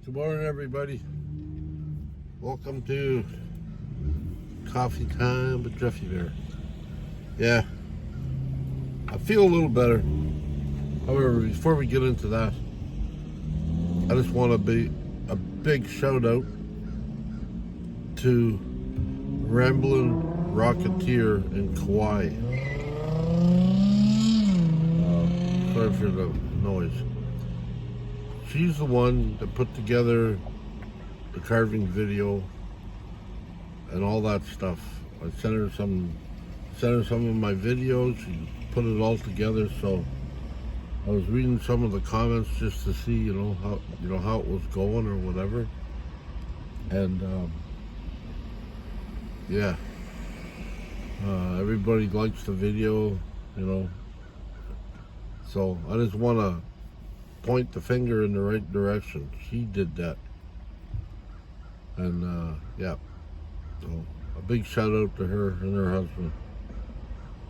Good morning, everybody. Welcome to Coffee Time with Jeffy Bear. Yeah, I feel a little better. However, before we get into that, I just want to be a big shout out to Ramblin' Rocketeer in Kauai. Sorry for the noise. She's the one that put together the carving video and all that stuff. I sent her some of my videos. She put it all together. So I was reading some of the comments just to see, how it was going or whatever. And yeah, everybody likes the video, So I just want to point the finger in the right direction. She did that. And yeah, so a big shout out to her and her husband.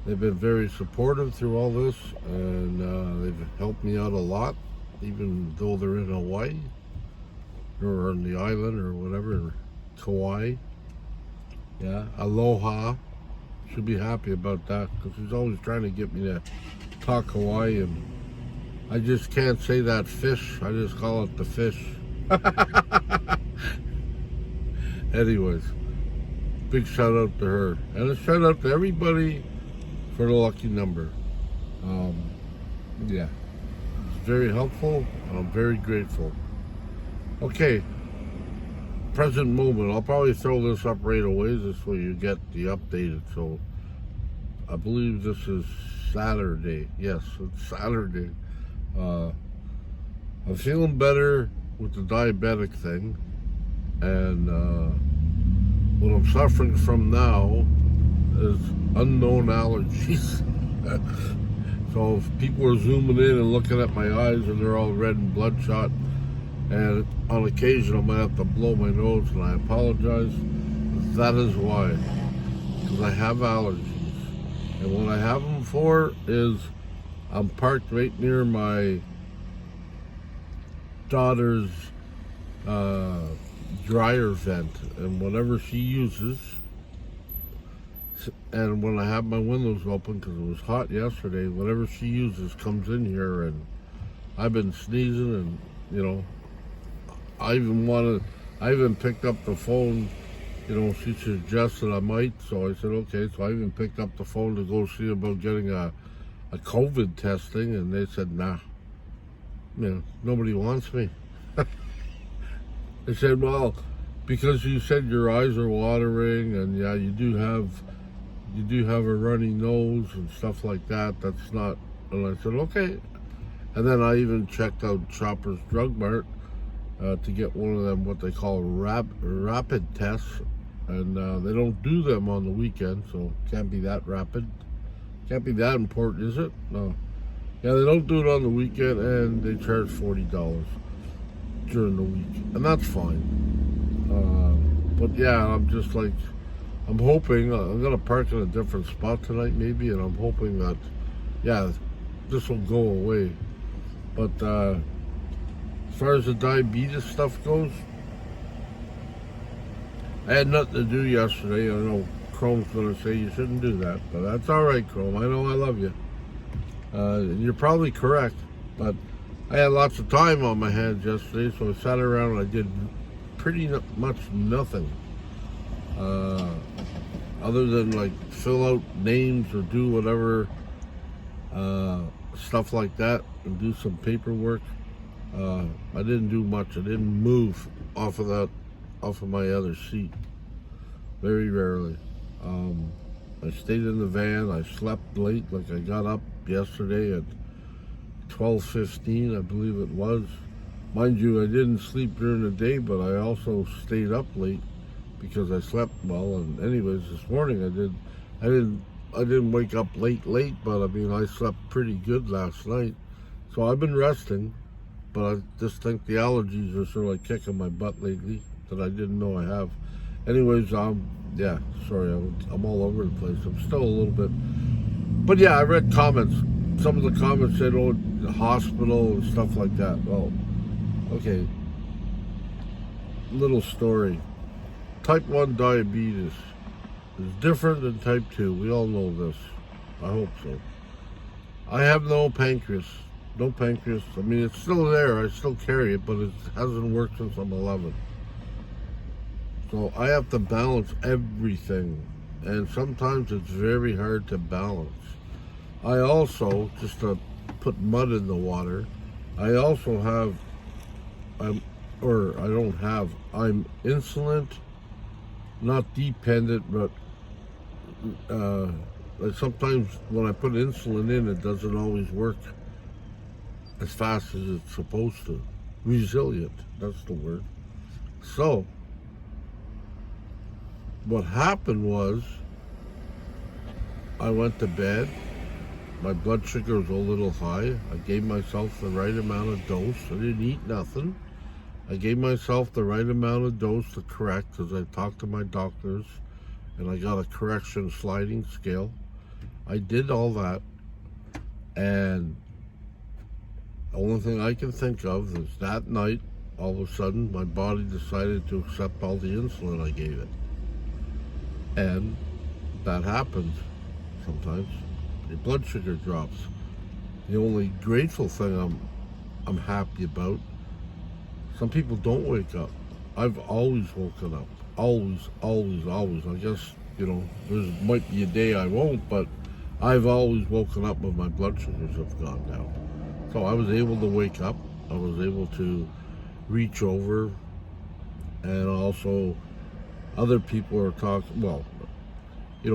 They've been very supportive through all this, and they've helped me out a lot, even though they're in Hawaii or on the island or whatever, Kauai. Yeah, aloha. Should be happy about that, because he's always trying to get me to talk Hawaiian. I just can't say that fish. I just call it the fish. Anyways, big shout out to her. And a shout out to everybody for the lucky number. Yeah, it's very helpful. I'm very grateful. Okay, present moment. I'll probably throw this up right away just so you get the updated. So I believe this is Saturday. Yes, it's Saturday. I'm feeling better with the diabetic thing, and what I'm suffering from now is unknown allergies. So if people are zooming in and looking at my eyes and they're all red and bloodshot, and on occasion I might have to blow my nose, and I apologize. That is why, because I have allergies, and what I have them for is I'm parked right near my daughter's dryer vent, and whatever she uses, and when I have my windows open because it was hot yesterday, whatever she uses comes in here, and I've been sneezing, and I even picked up the phone. She suggested I might, so I said okay. So I even picked up the phone to go see about getting a COVID testing, and they said, nah, nobody wants me. They said, well, because you said your eyes are watering, and yeah, you do have a runny nose and stuff like that. That's not, and I said, okay. And then I even checked out Shoppers Drug Mart to get one of them, what they call rapid tests, and they don't do them on the weekend, so can't be that rapid. Can't be that important, is it? No. Yeah, they don't do it on the weekend, and they charge $40 during the week, and that's fine. But yeah, I'm just like, I'm hoping, I'm going to park in a different spot tonight maybe, and I'm hoping that, yeah, this will go away. But as far as the diabetes stuff goes, I had nothing to do yesterday. I know Chrome's going to say you shouldn't do that, but that's all right, Chrome. I know I love you. You're probably correct, but I had lots of time on my hands yesterday, so I sat around and I did pretty much nothing. Other than like fill out names or do whatever stuff like that and do some paperwork. I didn't do much. I didn't move off of my other seat. Very rarely. I stayed in the van. I slept late. Like I got up yesterday at 12:15, I believe it was. Mind you, I didn't sleep during the day, but I also stayed up late because I slept well. And anyways, this morning I didn't wake up late, but I mean, I slept pretty good last night. So I've been resting, but I just think the allergies are sort of like kicking my butt lately that I didn't know I have. Anyways, yeah, sorry, I'm all over the place. I'm still a little bit, but yeah, I read comments. Some of the comments said, oh, the hospital and stuff like that. Well, okay, little story. Type 1 diabetes is different than type 2. We all know this. I hope so. I have no pancreas. No pancreas. I mean, it's still there. I still carry it, but it hasn't worked since I'm 11. So I have to balance everything. And sometimes it's very hard to balance. I also, just to put mud in the water, I also have, I'm insulin, not dependent, but like sometimes when I put insulin in, it doesn't always work as fast as it's supposed to. Resilient, that's the word. So, what happened was, I went to bed, my blood sugar was a little high, I gave myself the right amount of dose, I didn't eat nothing. I gave myself the right amount of dose to correct, because I talked to my doctors, and I got a correction sliding scale. I did all that, and the only thing I can think of is that night, all of a sudden, my body decided to accept all the insulin I gave it. And that happens sometimes. Your blood sugar drops. The only grateful thing I'm happy about, some people don't wake up. I've always woken up. Always, always, always. I guess, there might be a day I won't, but I've always woken up when my blood sugars have gone down. So I was able to wake up. I was able to reach over, and also other people are talking,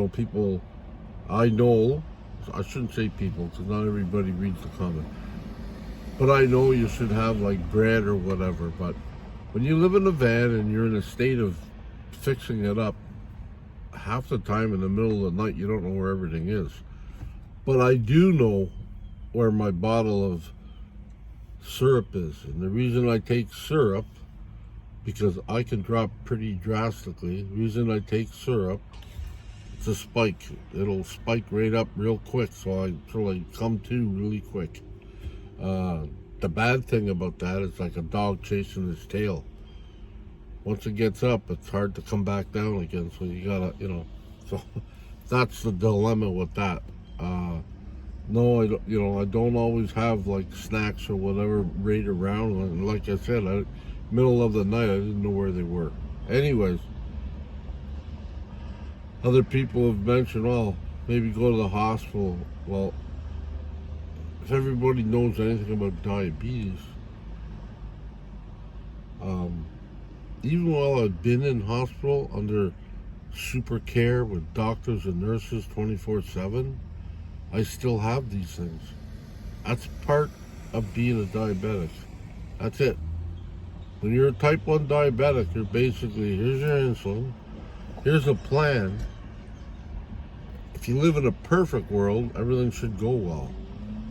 people I know, I shouldn't say people because not everybody reads the comment, but I know you should have like bread or whatever, but when you live in a van and you're in a state of fixing it up, half the time in the middle of the night you don't know where everything is. But I do know where my bottle of syrup is, and the reason I take syrup, because I can drop pretty drastically. The reason I take syrup, it's a spike. It'll spike right up real quick, so I sort of come to really quick. The bad thing about that is like a dog chasing his tail. Once it gets up, it's hard to come back down again, so you gotta, so that's the dilemma with that. No, I don't always have like snacks or whatever right around. And like I said, middle of the night, I didn't know where they were. Anyways, other people have mentioned, maybe go to the hospital. Well, if everybody knows anything about diabetes, even while I've been in hospital under super care with doctors and nurses 24/7, I still have these things. That's part of being a diabetic. That's it. When you're a type 1 diabetic, you're basically, here's your insulin, here's a plan. If you live in a perfect world, everything should go well.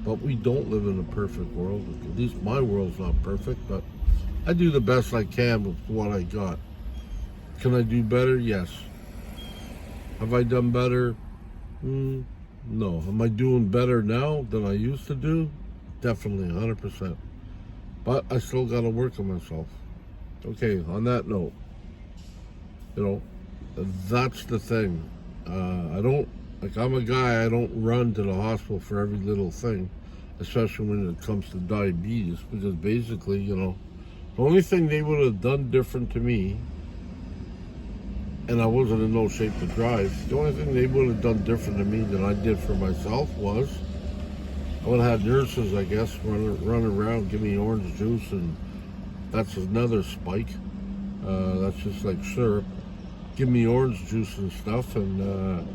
But we don't live in a perfect world. At least my world's not perfect, but I do the best I can with what I got. Can I do better? Yes. Have I done better? No. Am I doing better now than I used to do? Definitely, 100%. But I still got to work on myself. Okay, on that note, that's the thing. I'm a guy, I don't run to the hospital for every little thing, especially when it comes to diabetes, because basically, the only thing they would have done different to me, and I wasn't in no shape to drive, the only thing they would have done different to me than I did for myself was, I would have had nurses, I guess, run around, give me orange juice, and that's another spike. That's just like syrup. Give me orange juice and stuff, and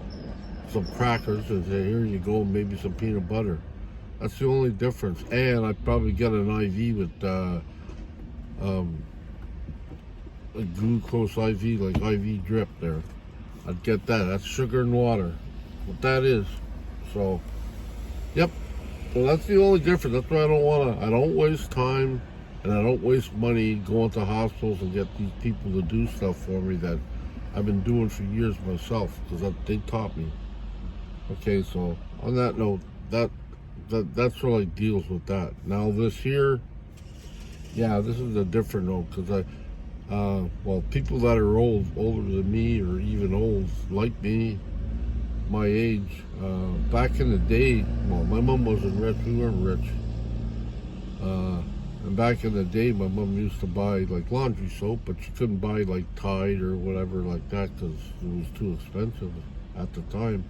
some crackers, and say, here you go, maybe some peanut butter. That's the only difference. And I'd probably get an IV with a glucose IV, like IV drip there. I'd get that. That's sugar and water. What that is. So, yep. So that's the only difference. That's why I don't waste time and I don't waste money going to hospitals and get these people to do stuff for me that I've been doing for years myself, because they taught me. Okay, so on that note, that's really deals with that. Now this here, yeah, this is a different note, because Well, people that are older than me, or even old like me, my age, back in the day, well, my mom wasn't rich, we weren't rich. And back in the day, my mom used to buy like laundry soap, but she couldn't buy like Tide or whatever like that because it was too expensive at the time.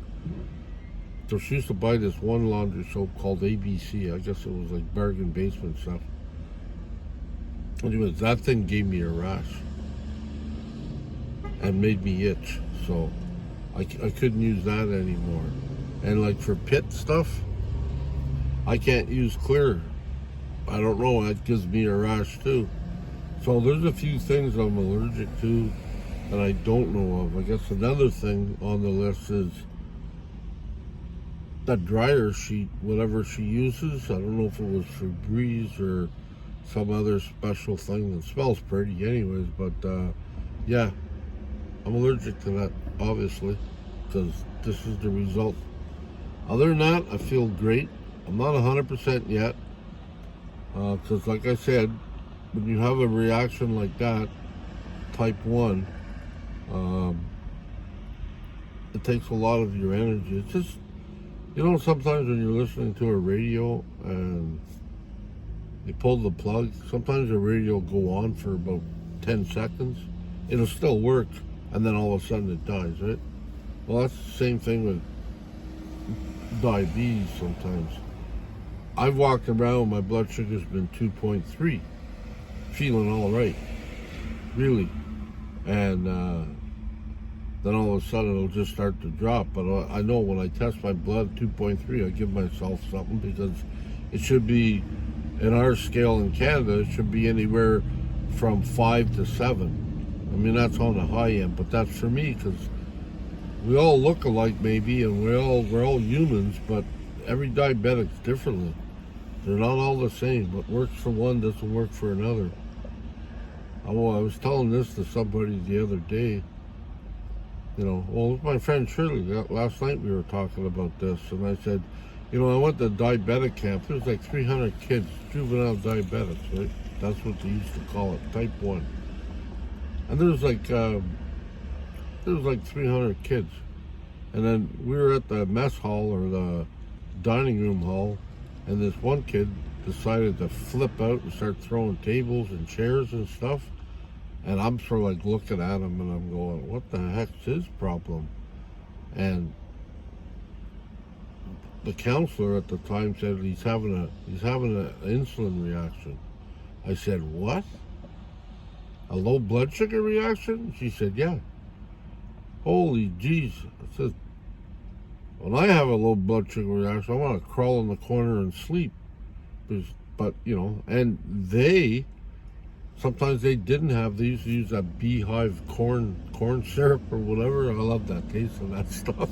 So she used to buy this one laundry soap called ABC. I guess it was like bargain basement stuff. Anyways, that thing gave me a rash and made me itch. So I couldn't use that anymore. And like for pit stuff, I can't use clear. I don't know, that gives me a rash too. So there's a few things I'm allergic to that I don't know of. I guess another thing on the list is that dryer sheet, whatever she uses. I don't know if it was Febreze or some other special thing that smells pretty anyways, but yeah, I'm allergic to that, obviously, because this is the result. Other than that, I feel great. I'm not 100% yet, because like I said, when you have a reaction like that, type 1, it takes a lot of your energy. It's just, sometimes when you're listening to a radio and you pull the plug, sometimes the radio will go on for about 10 seconds. It'll still work, and then all of a sudden it dies, right? Well, that's the same thing with diabetes sometimes. I've walked around, my blood sugar's been 2.3, feeling all right, really. And then all of a sudden it'll just start to drop. But I know when I test my blood 2.3, I give myself something, because it should be, in our scale in Canada, it should be anywhere from 5 to 7. I mean, that's on the high end, but that's for me, because we all look alike maybe, and we're all humans, but every diabetic's differently. They're not all the same. What works for one doesn't work for another. I was telling this to somebody the other day. Well, my friend Shirley, last night we were talking about this, and I said, I went to diabetic camp. There was like 300 kids, juvenile diabetics, right? That's what they used to call it, type 1. And there was like 300 kids. And then we were at the mess hall, or the dining room hall, and this one kid decided to flip out and start throwing tables and chairs and stuff. And I'm sort of like looking at him, and I'm going, what the heck's his problem? And the counselor at the time said he's having an insulin reaction. I said, what? A low blood sugar reaction? She said, yeah. Holy jeez. I said, when I have a low blood sugar reaction, I want to crawl in the corner and sleep. But and sometimes they didn't have, they used to use that beehive corn syrup or whatever. I love that taste of that stuff.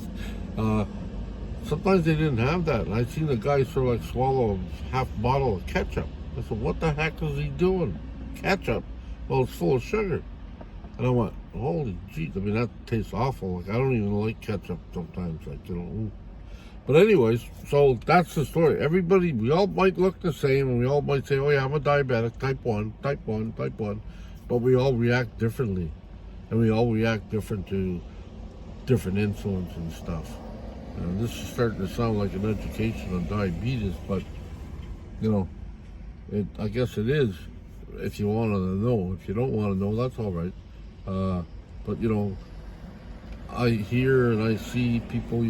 Sometimes they didn't have that. And I seen a guy sort of like swallow a half bottle of ketchup. I said, what the heck is he doing? Ketchup? Well, it's full of sugar. And I went, holy jeez, I mean, that tastes awful. Like, I don't even like ketchup sometimes, But anyways, so that's the story. Everybody, we all might look the same, and we all might say, oh yeah, I'm a diabetic, type 1. But we all react differently. And we all react different to different insulins and stuff. This is starting to sound like an education on diabetes, but, I guess it is, if you want to know. If you don't want to know, that's all right. But I hear and I see people,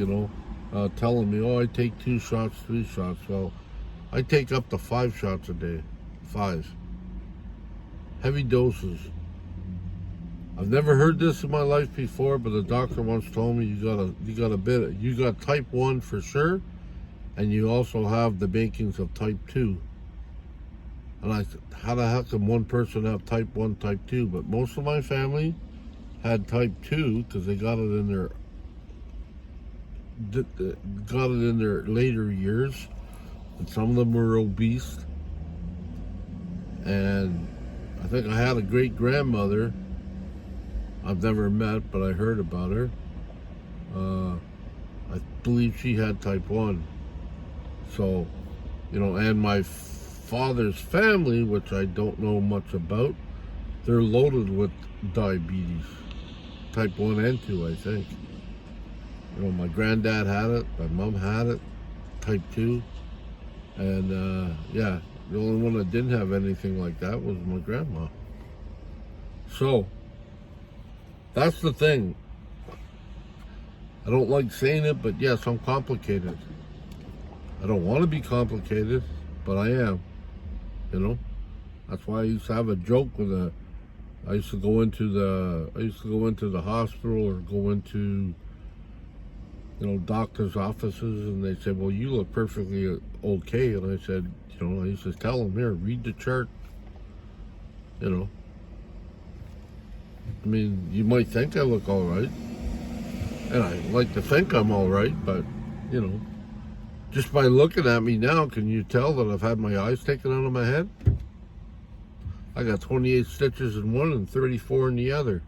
telling me, oh, I take 2 shots, 3 shots. Well, I take up to 5 shots a day. 5. Heavy doses. I've never heard this in my life before, but the doctor once told me you got type 1 for sure, and you also have the makings of type 2. And I said, how the heck can one person have type 1, type 2? But most of my family had type 2 because they got it in their later years. And some of them were obese. And I think I had a great grandmother I've never met, but I heard about her. I believe she had type 1. So, and my father's family, which I don't know much about, they're loaded with diabetes, type 1 and 2, I think. You know, my granddad had it, my mom had it, type 2. And yeah, the only one that didn't have anything like that was my grandma. So, that's the thing. I don't like saying it, but yes, I'm complicated. I don't want to be complicated, but I am. You know, that's why I used to have a joke with I used to go into the hospital or go into, you know, doctors' offices, and they said, "Well, you look perfectly okay." And I said, you know, I used to tell them, "Here, read the chart." You know, I mean, you might think I look all right, and I like to think I'm all right, but you know, just by looking at me now, can you tell that I've had my eyes taken out of my head? I got 28 stitches in one and 34 in the other.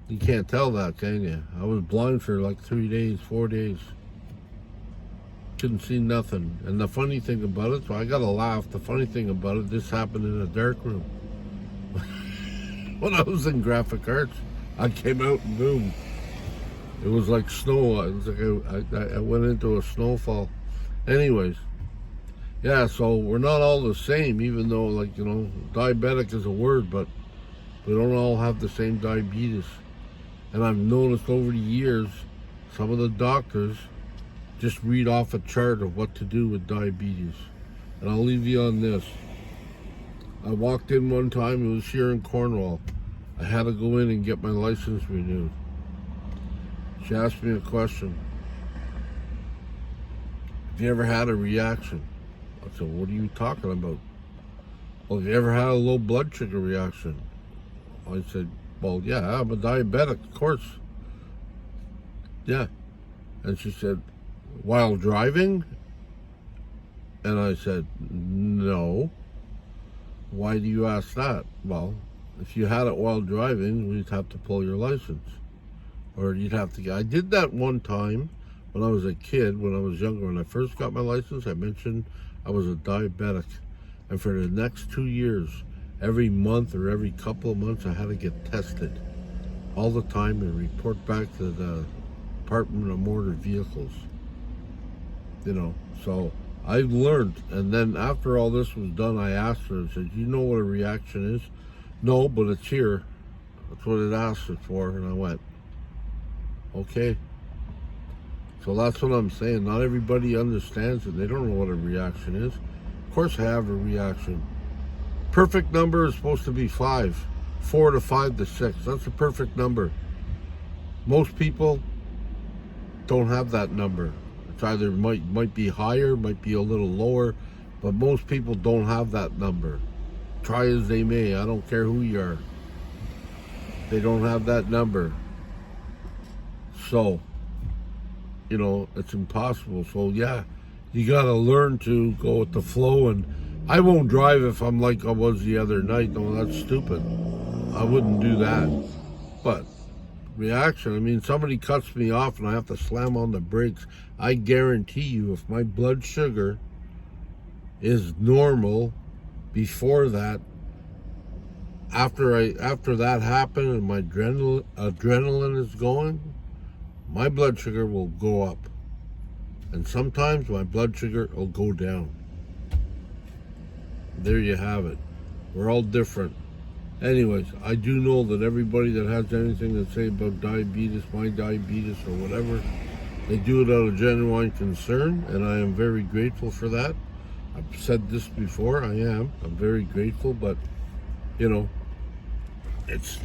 You can't tell that, can you? I was blind for like 3 days, 4 days. Couldn't see nothing. And the funny thing about it, so I gotta laugh, the funny thing about it, this happened in a dark room. When I was in graphic arts, I came out and boom. It was like snow. It was like I went into a snowfall. Anyways, yeah, so we're not all the same, even though, like, you know, diabetic is a word, but we don't all have the same diabetes. And I've noticed over the years, some of the doctors just read off a chart of what to do with diabetes. And I'll leave you on this. I walked in one time, it was here in Cornwall. I had to go in and get my license renewed. She asked me a question. Have you ever had a reaction? I said, what are you talking about? Well, have you ever had a low blood sugar reaction? I said, well, yeah, I'm a diabetic, of course. Yeah. And she said, while driving? And I said, no. Why do you ask that? Well, if you had it while driving, we'd have to pull your license. Or you'd have to I did that one time when I was a kid, when I was younger. When I first got my license, I mentioned I was a diabetic. And for the next 2 years, every month or every couple of months, I had to get tested all the time and report back to the Department of Motor Vehicles. You know, so I learned. And then after all this was done, I asked her, I said, you know what a reaction is? No, but it's here. That's what it asked it for. And I went, okay. So that's what I'm saying. Not everybody understands it. They don't know what a reaction is. Of course I have a reaction. Perfect number is supposed to be 5. 4 to 5 to 6. That's a perfect number. Most people don't have that number. It's either might be higher, might be a little lower, but most people don't have that number. Try as they may, I don't care who you are. They don't have that number. So, you know, it's impossible. So yeah, you gotta learn to go with the flow. And I won't drive if I'm like I was the other night. No, that's stupid. I wouldn't do that. But reaction, I mean, somebody cuts me off and I have to slam on the brakes. I guarantee you, if my blood sugar is normal before that, after that happened and my adrenaline is going, my blood sugar will go up. And sometimes my blood sugar will go down. There you have it. We're all different. Anyways, I do know that everybody that has anything to say about diabetes, my diabetes, or whatever, they do it out of genuine concern, and I am very grateful for that. I've said this before, I'm very grateful, but, you know, there's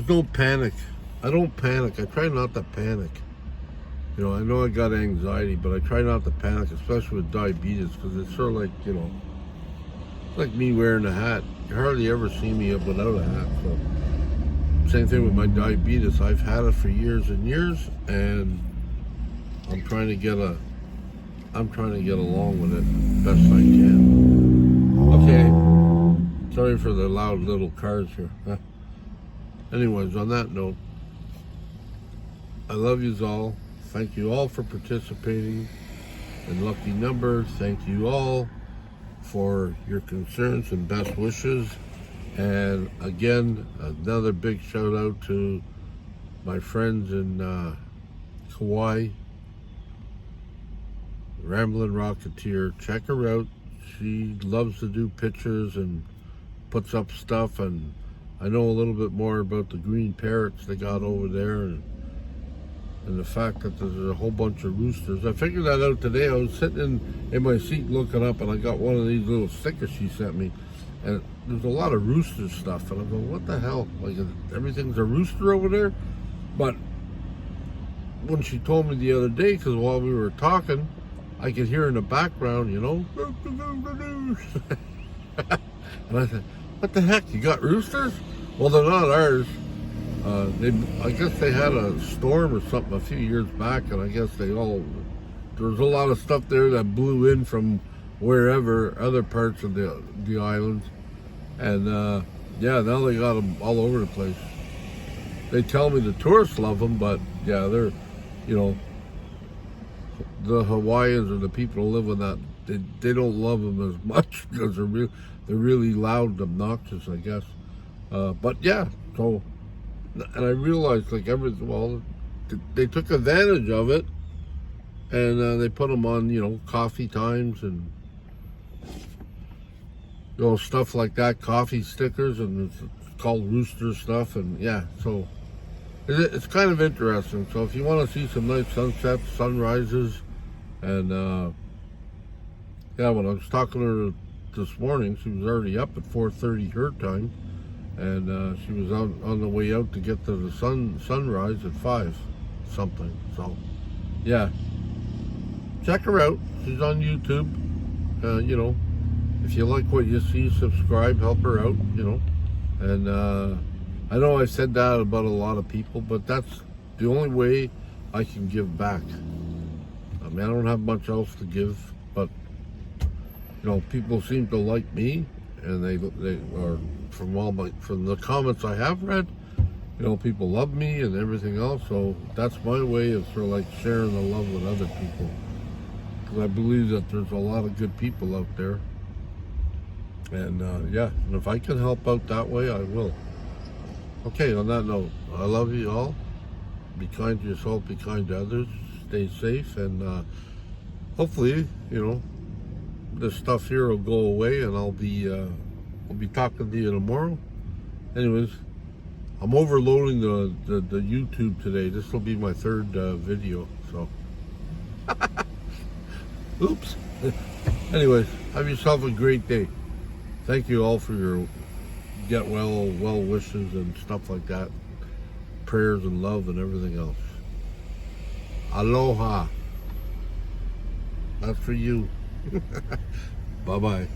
no panic. I don't panic. I try not to panic. You know, I know I got anxiety, but I try not to panic, especially with diabetes, because it's sort of like, you know, like me wearing a hat. You hardly ever see me up without a hat. So same thing with my diabetes. I've had it for years and years, and I'm trying to get along with it best I can. Okay. Sorry for the loud little cars here. Anyways, on that note, I love yous all. Thank you all for participating in Lucky Number. Thank you all for your concerns and best wishes. And again, another big shout out to my friends in Kauai, Ramblin' Rocketeer. Check her out. She loves to do pictures and puts up stuff, and I know a little bit more about the green parrots they got over there, and the fact that there's a whole bunch of roosters. I figured that out today. I was sitting in my seat looking up, and I got one of these little stickers she sent me, and there's a lot of rooster stuff, and I go, what the hell? Like, everything's a rooster over there? But when she told me the other day, because while we were talking, I could hear in the background, you know, and I said, what the heck, you got roosters? Well, they're not ours. I guess they had a storm or something a few years back, and I guess there was a lot of stuff there that blew in from wherever, other parts of the islands. And yeah, now they got them all over the place. They tell me the tourists love them, but yeah, they're, you know, the Hawaiians or the people who live in that, they don't love them as much because they're really loud and obnoxious, I guess. But yeah, so, and I realized like they took advantage of it, and they put them on, you know, coffee times and, you know, stuff like that, coffee stickers, and it's called rooster stuff, and yeah, so it's kind of interesting. So if you want to see some nice sunsets, sunrises, and yeah, when I was talking to her this morning, she was already up at 4:30 her time, and she was on the way out to get to the sunrise at 5 something. So yeah, check her out. She's on YouTube. You know, if you like what you see, subscribe, help her out, you know. And I know I said that about a lot of people, but that's the only way I can give back. I mean, I don't have much else to give, but, you know, people seem to like me, and they are, from the comments I have read, you know, people love me and everything else, so that's my way of sort of like sharing the love with other people. Because I believe that there's a lot of good people out there. And yeah, and if I can help out that way, I will. Okay, on that note, I love you all. Be kind to yourself, be kind to others, stay safe, and hopefully, you know, this stuff here will go away, and I'll be talking to you tomorrow. Anyways, I'm overloading the YouTube today. This will be my third video, so. Oops. Anyways, have yourself a great day. Thank you all for your get well wishes and stuff like that. Prayers and love and everything else. Aloha. That's for you. Bye-bye.